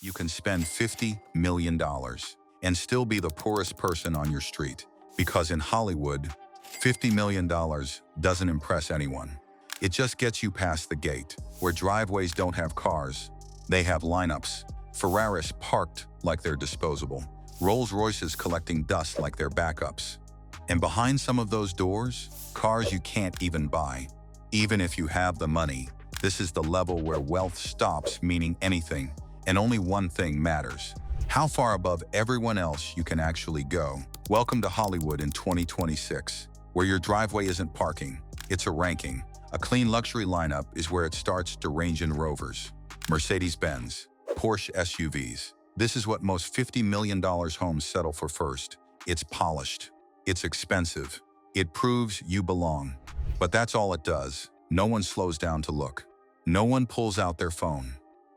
You can spend $50 million and still be the poorest person on your street. Because in Hollywood, $50 million doesn't impress anyone. It just gets you past the gate, where driveways don't have cars. They have lineups. Ferraris parked like they're disposable. Rolls-Royces collecting dust like they're backups. And behind some of those doors, cars you can't even buy. Even if you have the money, this is the level where wealth stops meaning anything, and only one thing matters: how far above everyone else you can actually go. Welcome to Hollywood in 2026, where your driveway isn't parking, it's a ranking. A clean luxury lineup is where it starts to Range Rovers, Mercedes-Benz, Porsche SUVs. This is what most $50 million homes settle for first. It's polished. It's expensive. It proves you belong. But that's all it does. No one slows down to look. No one pulls out their phone.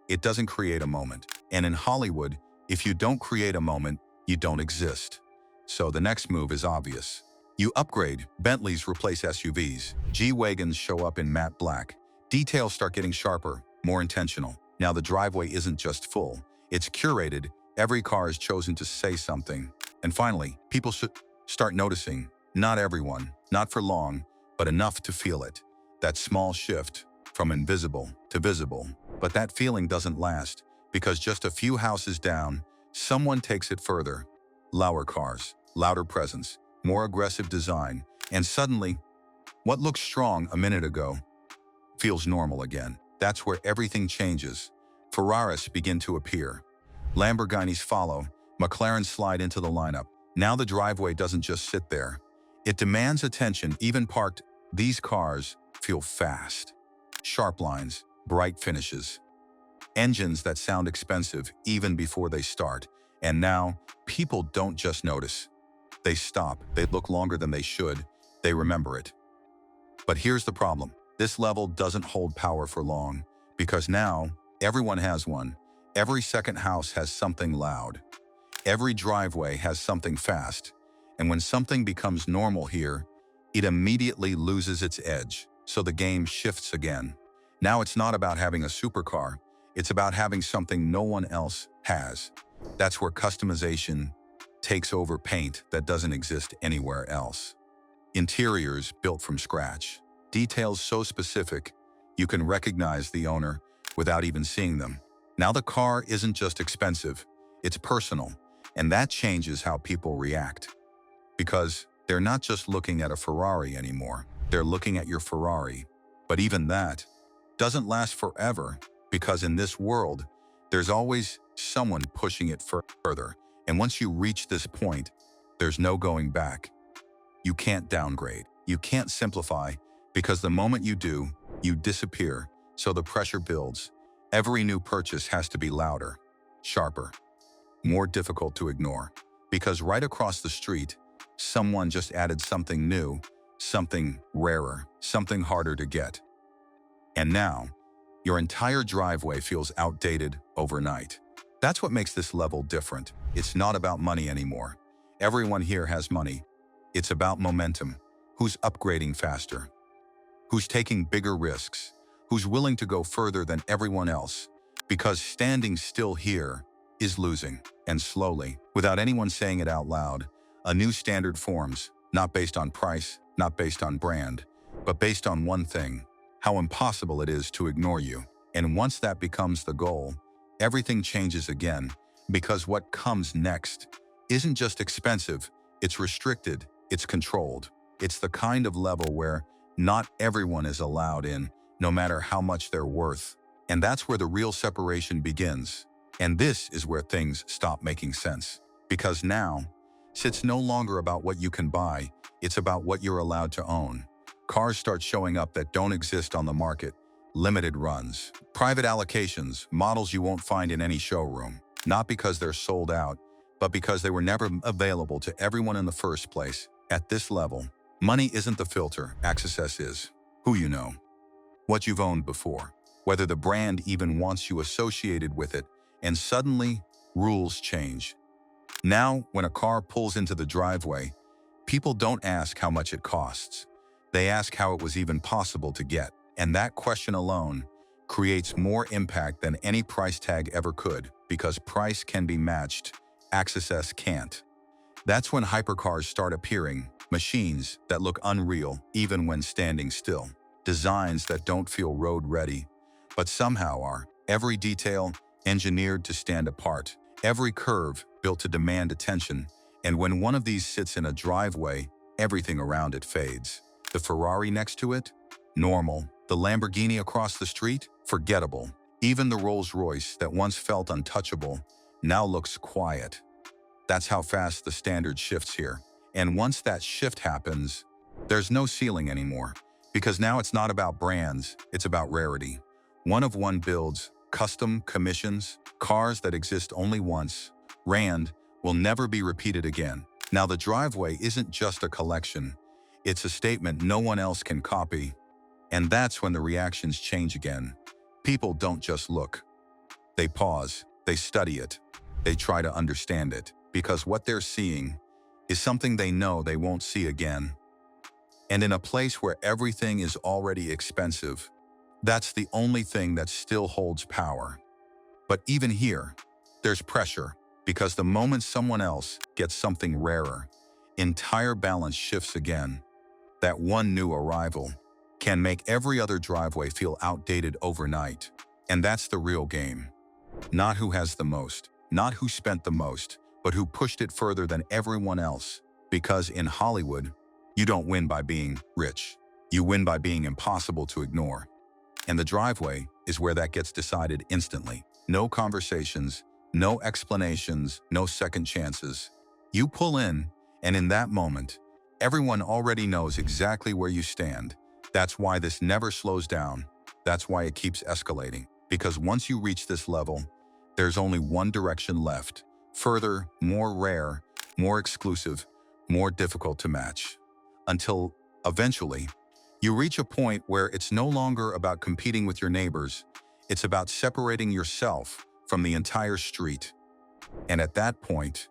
It doesn't create a moment. And in Hollywood, if you don't create a moment, you don't exist. So the next move is obvious. You upgrade. Bentleys replace SUVs. G-Wagons show up in matte black. Details start getting sharper, more intentional. Now the driveway isn't just full. It's curated. Every car is chosen to say something. And finally, people should start noticing. Not everyone, not for long, but enough to feel it. That small shift from invisible to visible. But that feeling doesn't last, because just a few houses down, someone takes it further. Louder cars, louder presence, more aggressive design, and suddenly, what looked strong a minute ago feels normal again. That's where everything changes. Ferraris begin to appear. Lamborghinis follow. McLarens slide into the lineup. Now the driveway doesn't just sit there. It demands attention. Even parked, these cars feel fast. Sharp lines, bright finishes. Engines that sound expensive even before they start. And now, people don't just notice. They stop. They look longer than they should. They remember it. But here's the problem. This level doesn't hold power for long, because now everyone has one. Every second house has something loud. Every driveway has something fast. And when something becomes normal here, it immediately loses its edge. So the game shifts again. Now it's not about having a supercar. It's about having something no one else has. That's where customization takes over. Paint that doesn't exist anywhere else. Interiors built from scratch. Details so specific, you can recognize the owner without even seeing them. Now the car isn't just expensive, it's personal. And that changes how people react. Because they're not just looking at a Ferrari anymore. They're looking at your Ferrari. But even that doesn't last forever, because in this world, there's always someone pushing it further. And once you reach this point, there's no going back. You can't downgrade. You can't simplify, because the moment you do, you disappear. So the pressure builds. Every new purchase has to be louder, sharper, more difficult to ignore. Because right across the street, someone just added something new, something rarer, something harder to get. And now, your entire driveway feels outdated overnight. That's what makes this level different. It's not about money anymore. Everyone here has money. It's about momentum. Who's upgrading faster? Who's taking bigger risks? Who's willing to go further than everyone else? Because standing still here is losing. And slowly, without anyone saying it out loud, a new standard forms, not based on price, not based on brand, but based on one thing: how impossible it is to ignore you. And once that becomes the goal, everything changes again, because what comes next isn't just expensive, it's restricted, it's controlled. It's the kind of level where not everyone is allowed in, no matter how much they're worth. And that's where the real separation begins. And this is where things stop making sense. Because now, it's no longer about what you can buy, it's about what you're allowed to own. Cars start showing up that don't exist on the market. Limited runs, private allocations, models you won't find in any showroom. Not because they're sold out, but because they were never available to everyone in the first place. At this level, money isn't the filter, access is. Who you know, what you've owned before, whether the brand even wants you associated with it, and suddenly, rules change. Now, when a car pulls into the driveway, people don't ask how much it costs. They ask how it was even possible to get. And that question alone creates more impact than any price tag ever could because price can be matched, access can't. That's when hypercars start appearing, machines that look unreal even when standing still, designs that don't feel road-ready, but somehow are, every detail engineered to stand apart, every curve built to demand attention, and when one of these sits in a driveway, everything around it fades. The Ferrari next to it? Normal. The Lamborghini across the street? Forgettable. Even the Rolls-Royce that once felt untouchable now looks quiet. That's how fast the standard shifts here. And once that shift happens, there's no ceiling anymore. Because now it's not about brands, it's about rarity. One of one builds, custom commissions, cars that exist only once, Rand, will never be repeated again. Now the driveway isn't just a collection, it's a statement no one else can copy. And that's when the reactions change again. People don't just look. They pause, they study it, they try to understand it, because what they're seeing is something they know they won't see again. And in a place where everything is already expensive, that's the only thing that still holds power. But even here, there's pressure, because the moment someone else gets something rarer, entire balance shifts again. That one new arrival can make every other driveway feel outdated overnight. And that's the real game. Not who has the most, not who spent the most, but who pushed it further than everyone else. Because in Hollywood, you don't win by being rich. You win by being impossible to ignore. And the driveway is where that gets decided instantly. No conversations, no explanations, no second chances. You pull in, and in that moment, everyone already knows exactly where you stand. That's why this never slows down. That's why it keeps escalating. Because once you reach this level, there's only one direction left. Further, more rare, more exclusive, more difficult to match. Until, eventually, you reach a point where it's no longer about competing with your neighbors. It's about separating yourself from the entire street. And at that point,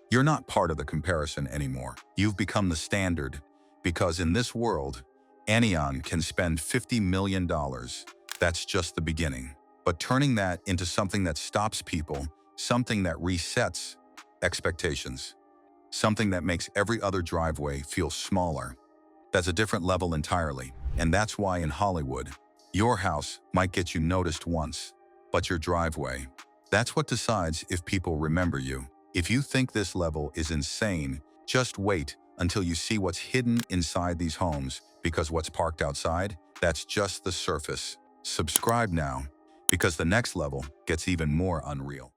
you're not part of the comparison anymore. You've become the standard, because in this world, anyone can spend $50 million. That's just the beginning. But turning that into something that stops people, something that resets expectations, something that makes every other driveway feel smaller, that's a different level entirely. And that's why in Hollywood, your house might get you noticed once, but your driveway, that's what decides if people remember you. If you think this level is insane, just wait until you see what's hidden inside these homes, because what's parked outside, that's just the surface. Subscribe now, because the next level gets even more unreal.